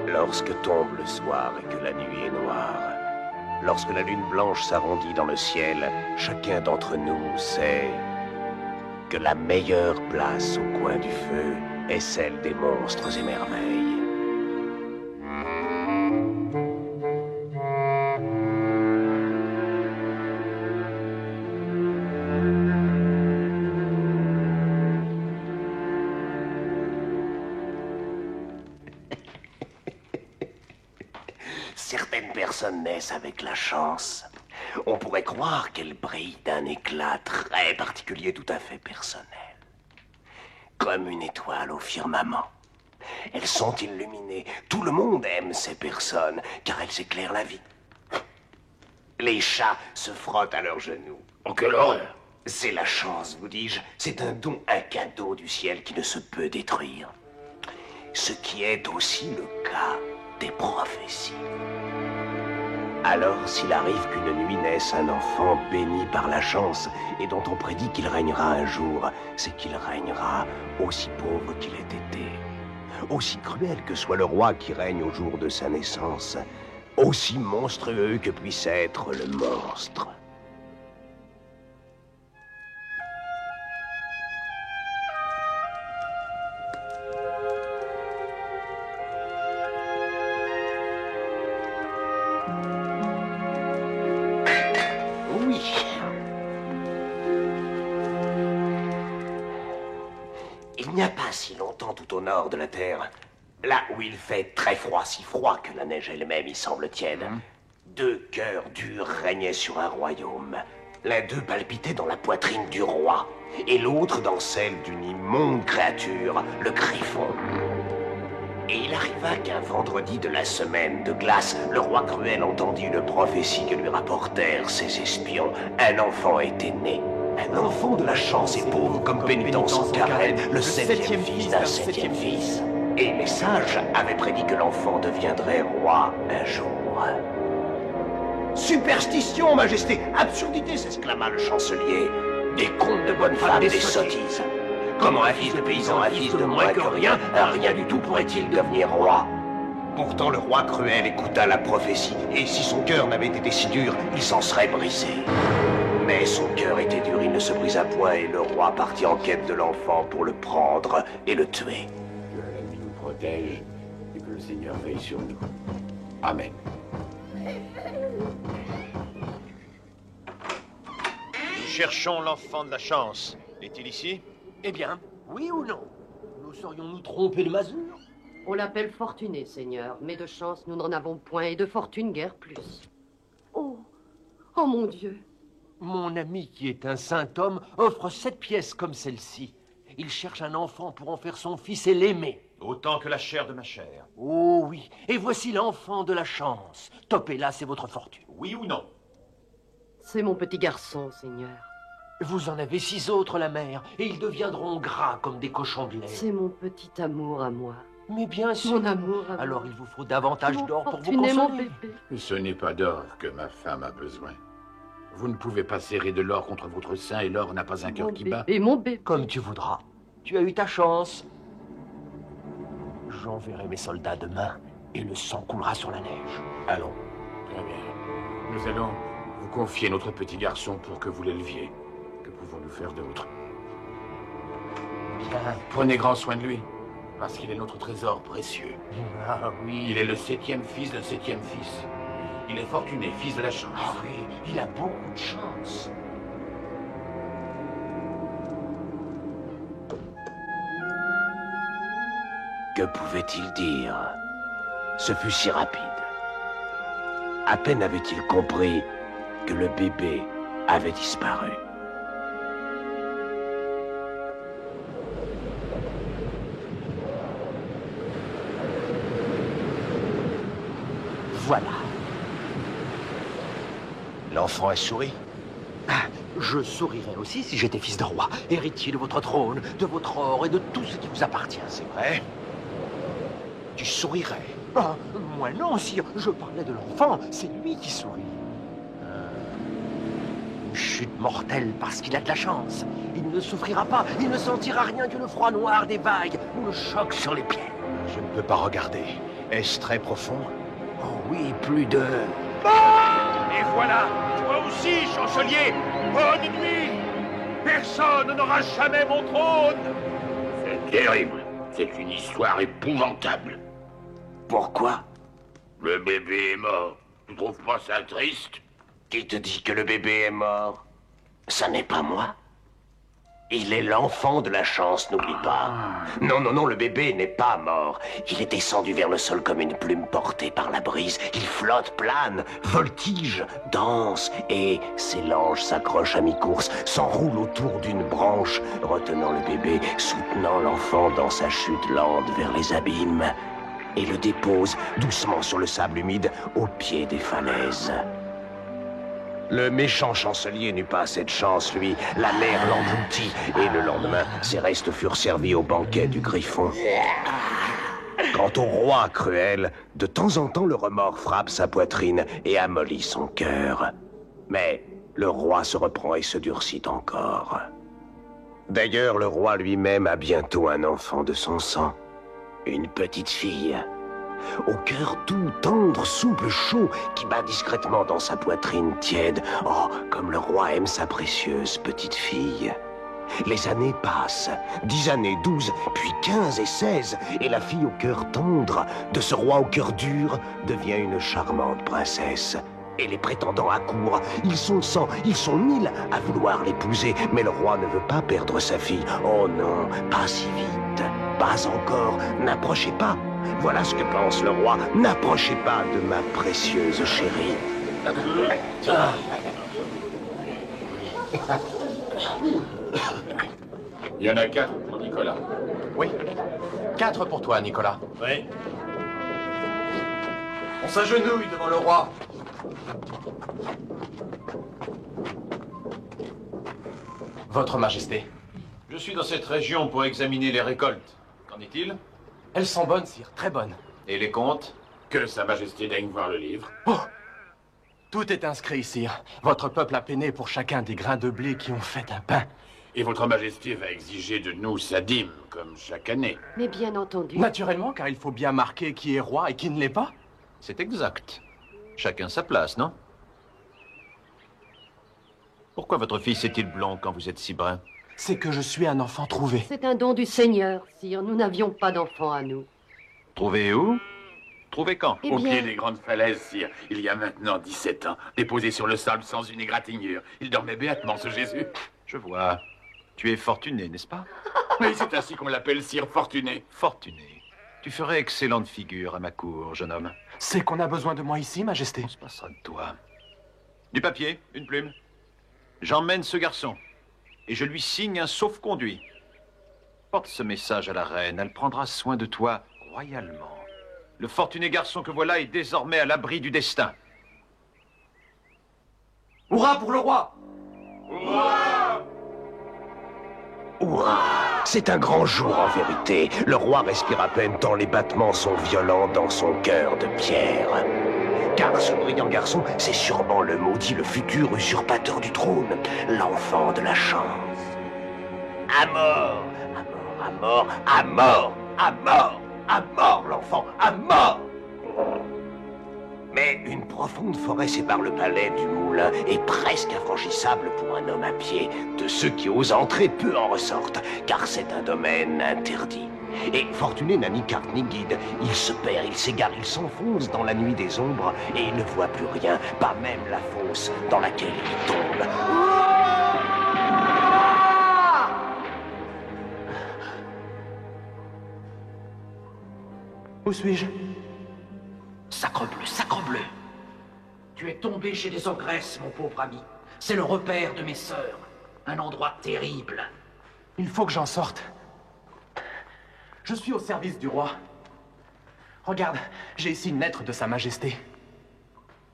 Lorsque tombe le soir et que la nuit est noire, lorsque la lune blanche s'arrondit dans le ciel, chacun d'entre nous sait que la meilleure place au coin du feu est celle des monstres et merveilles. Certaines personnes naissent avec la chance. On pourrait croire qu'elles brillent d'un éclat très particulier, tout à fait personnel. Comme une étoile au firmament. Elles sont illuminées. Tout le monde aime ces personnes, car elles éclairent la vie. Les chats se frottent à leurs genoux. Oh, quelle horreur! C'est la chance, vous dis-je. C'est un don, un cadeau du ciel qui ne se peut détruire. Ce qui est aussi le cas des prophéties. Alors, s'il arrive qu'une nuit naisse un enfant béni par la chance et dont on prédit qu'il régnera un jour, c'est qu'il régnera aussi pauvre qu'il ait été, aussi cruel que soit le roi qui règne au jour de sa naissance, aussi monstrueux que puisse être le monstre. Il n'y a pas si longtemps tout au nord de la Terre, là où il fait très froid, si froid que la neige elle-même y semble tiède, deux cœurs durs régnaient sur un royaume. L'un d'eux palpitait dans la poitrine du roi, et l'autre dans celle d'une immonde créature, le Griffon. Et il arriva qu'un vendredi de la semaine de glace, le roi cruel entendit une prophétie que lui rapportèrent ses espions. Un enfant était né. Un enfant de la chance et pauvre comme pénitence car elle, le septième fils d'un septième fils. Et les sages avaient prédit que l'enfant deviendrait roi un jour. Superstition, majesté, absurdité, s'exclama le chancelier. Des contes de bonne femme, des sottises. Comment un fils de paysan, un fils de moins que rien, un rien du tout pourrait-il devenir roi? Pourtant le roi cruel écouta la prophétie, et si son cœur n'avait été si dur, il s'en serait brisé. Mais son cœur était dur, il ne se brisa point, et le roi partit en quête de l'enfant pour le prendre et le tuer. Que la nuit nous protège et que le Seigneur veille sur nous. Amen. Nous cherchons l'enfant de la chance. Est-il ici? Eh bien, oui ou non? Nous serions-nous trompés de masure? On l'appelle fortuné, Seigneur, mais de chance nous n'en avons point, et de fortune guère plus. Oh, oh mon Dieu! Mon ami, qui est un saint homme, offre 7 pièces comme celle-ci. Il cherche un enfant pour en faire son fils et l'aimer. Autant que la chair de ma chair. Oh oui, et voici l'enfant de la chance. Topez-la, c'est votre fortune. Oui ou non? C'est mon petit garçon, Seigneur. Vous en avez 6 autres, la mère, et ils deviendront gras comme des cochons de lait. C'est mon petit amour à moi. Mais bien sûr. Mon amour à moi. Alors il vous faut davantage d'or pour vous Fortuné, mon consoler. bébé. Ce n'est pas d'or que ma femme a besoin. Vous ne pouvez pas serrer de l'or contre votre sein et l'or n'a pas un cœur qui bat. Et mon bébé. Comme tu voudras. Tu as eu ta chance. J'enverrai mes soldats demain et le sang coulera sur la neige. Allons. Très bien. Nous allons vous confier notre petit garçon pour que vous l'éleviez. Que pouvons-nous faire d'autre? Bien. Prenez grand soin de lui, parce qu'il est notre trésor précieux. Ah oui. Il est le 7e fils d'un 7e fils. Il est fortuné, fils de la chance. Ah oui, il a beaucoup de chance. Que pouvait-il dire? Ce fut si rapide. À peine avait-il compris que le bébé avait disparu. Voilà. L'enfant a souri. Ah, je sourirais aussi si j'étais fils de roi, héritier de votre trône, de votre or et de tout ce qui vous appartient. C'est vrai? Tu sourirais. Ah, moi non, sire, je parlais de l'enfant, c'est lui qui sourit. une chute mortelle parce qu'il a de la chance. Il ne souffrira pas, il ne sentira rien que le froid noir des vagues ou le choc sur les pieds. Je ne peux pas regarder. Est-ce très profond? Oh oui, plus de... Et voilà, toi aussi, chancelier, bonne nuit. Personne n'aura jamais mon trône. C'est terrible. C'est une histoire épouvantable. Pourquoi? Le bébé est mort. Tu trouves pas ça triste? Qui te dit que le bébé est mort? Ça n'est pas moi. Il est l'enfant de la chance, n'oublie pas. Non, non, non, le bébé n'est pas mort. Il est descendu vers le sol comme une plume portée par la brise. Il flotte, plane, voltige, danse, et ses langes s'accrochent à mi-course, s'enroulent autour d'une branche, retenant le bébé, soutenant l'enfant dans sa chute lente vers les abîmes, et le dépose doucement sur le sable humide au pied des falaises. Le méchant chancelier n'eut pas assez de chance, lui. La mer l'engloutit, et le lendemain, ses restes furent servis au banquet du Griffon. Quant au roi cruel, de temps en temps, le remords frappe sa poitrine et amollit son cœur. Mais le roi se reprend et se durcit encore. D'ailleurs, le roi lui-même a bientôt un enfant de son sang. Une petite fille. Au cœur doux, tendre, souple, chaud, qui bat discrètement dans sa poitrine tiède. Oh, comme le roi aime sa précieuse petite fille. Les années passent, 10 années, 12, puis 15 et 16, et la fille au cœur tendre, de ce roi au cœur dur, devient une charmante princesse. Et les prétendants accourent, ils sont 100, ils sont 1000 à vouloir l'épouser, mais le roi ne veut pas perdre sa fille. Oh non, pas si vite, pas encore, n'approchez pas. Voilà ce que pense le roi. N'approchez pas de ma précieuse chérie. Il y en a 4 pour Nicolas. Oui. 4 pour toi, Nicolas. Oui. On s'agenouille devant le roi. Votre Majesté. Je suis dans cette région pour examiner les récoltes. Qu'en est-il? Elles sont bonnes, sire, très bonnes. Et les comptes? Que Sa Majesté daigne voir le livre. Oh! Tout est inscrit, sire. Votre peuple a peiné pour chacun des grains de blé qui ont fait un pain. Et votre Majesté va exiger de nous sa dîme, comme chaque année. Mais bien entendu. Naturellement, car il faut bien marquer qui est roi et qui ne l'est pas. C'est exact. Chacun sa place, non? Pourquoi votre fils est-il blond quand vous êtes si brun? C'est que je suis un enfant trouvé. C'est un don du Seigneur, sire. Nous n'avions pas d'enfants à nous. Trouvé où? Trouvé quand? Eh Au bien, pied des grandes falaises, sire, il y a maintenant 17 ans, déposé sur le sable sans une égratignure. Il dormait béatement, ce Jésus. Je vois. Tu es fortuné, n'est-ce pas? Oui, c'est ainsi qu'on l'appelle, sire fortuné. Fortuné. Tu ferais excellente figure à ma cour, jeune homme. C'est qu'on a besoin de moi ici, Majesté. On se passera de toi. Du papier, une plume. J'emmène ce garçon. Et je lui signe un sauf-conduit. Porte ce message à la reine. Elle prendra soin de toi royalement. Le fortuné garçon que voilà est désormais à l'abri du destin. Hurrah pour le roi! Hurrah! C'est un grand jour en vérité. Le roi respire à peine tant les battements sont violents dans son cœur de pierre. Car ce brillant garçon, c'est sûrement le maudit, le futur usurpateur du trône, l'enfant de la chance. À mort! À mort! À mort! À mort! À mort! À mort, l'enfant! À mort! Mais une profonde forêt sépare le palais du moulin et presque infranchissable pour un homme à pied. De ceux qui osent entrer, peu en ressortent, car c'est un domaine interdit. Et Fortuné n'a ni carte ni guide. Il se perd, il s'égare, il s'enfonce dans la nuit des ombres et il ne voit plus rien, pas même la fosse dans laquelle il tombe. Où suis-je? Sacrebleu, sacrebleu. Tu es tombé chez les ogresses, mon pauvre ami. C'est le repère de mes sœurs. Un endroit terrible. Il faut que j'en sorte. Je suis au service du roi. Regarde, j'ai ici une lettre de Sa Majesté.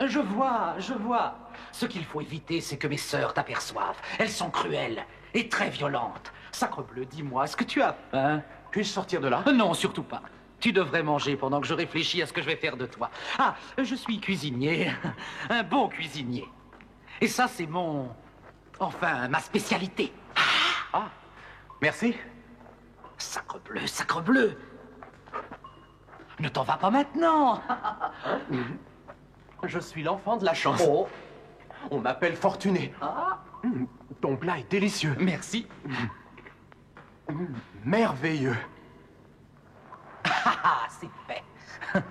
Je vois, je vois. Ce qu'il faut éviter, c'est que mes sœurs t'aperçoivent. Elles sont cruelles et très violentes. Sacrebleu, dis-moi, est-ce que tu as faim? Puis-je sortir de là? Non, surtout pas. Tu devrais manger pendant que je réfléchis à ce que je vais faire de toi. Ah, je suis cuisinier. Un bon cuisinier. Et ça, c'est mon Enfin, ma spécialité. Ah, merci. Sacrebleu, sacrebleu. Ne t'en vas pas maintenant. Je suis l'enfant de la chance. Oh, On m'appelle Fortuné. Ton plat est délicieux. merci. Merveilleux. Ah, c'est fait.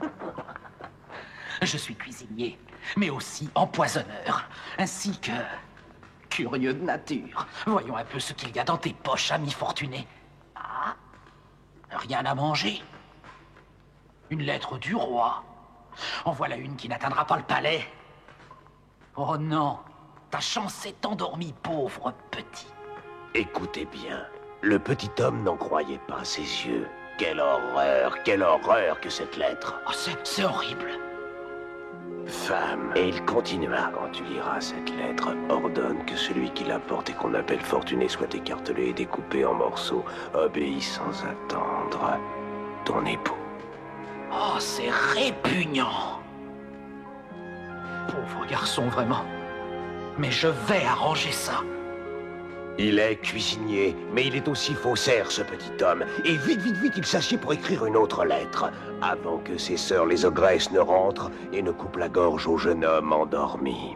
Je suis cuisinier, mais aussi empoisonneur, ainsi que curieux de nature. Voyons un peu ce qu'il y a dans tes poches, ami Fortuné. Ah, rien à manger. Une lettre du roi. En voilà une qui n'atteindra pas le palais. Oh non, ta chance s'est endormie, pauvre petit. Écoutez bien, le petit homme n'en croyait pas à ses yeux. Quelle horreur que cette lettre. Oh, c'est horrible. Femme. Et il continua. Quand tu liras cette lettre, ordonne que celui qui la porte et qu'on appelle Fortuné soit écartelé et découpé en morceaux. Obéis sans attendre. Ton époux. Oh, c'est répugnant. Pauvre garçon, vraiment. Mais je vais arranger ça. Il est cuisinier, mais il est aussi faussaire, ce petit homme. Et vite, vite, vite, il s'assied pour écrire une autre lettre, avant que ses sœurs les ogresses ne rentrent et ne coupent la gorge au jeune homme endormi.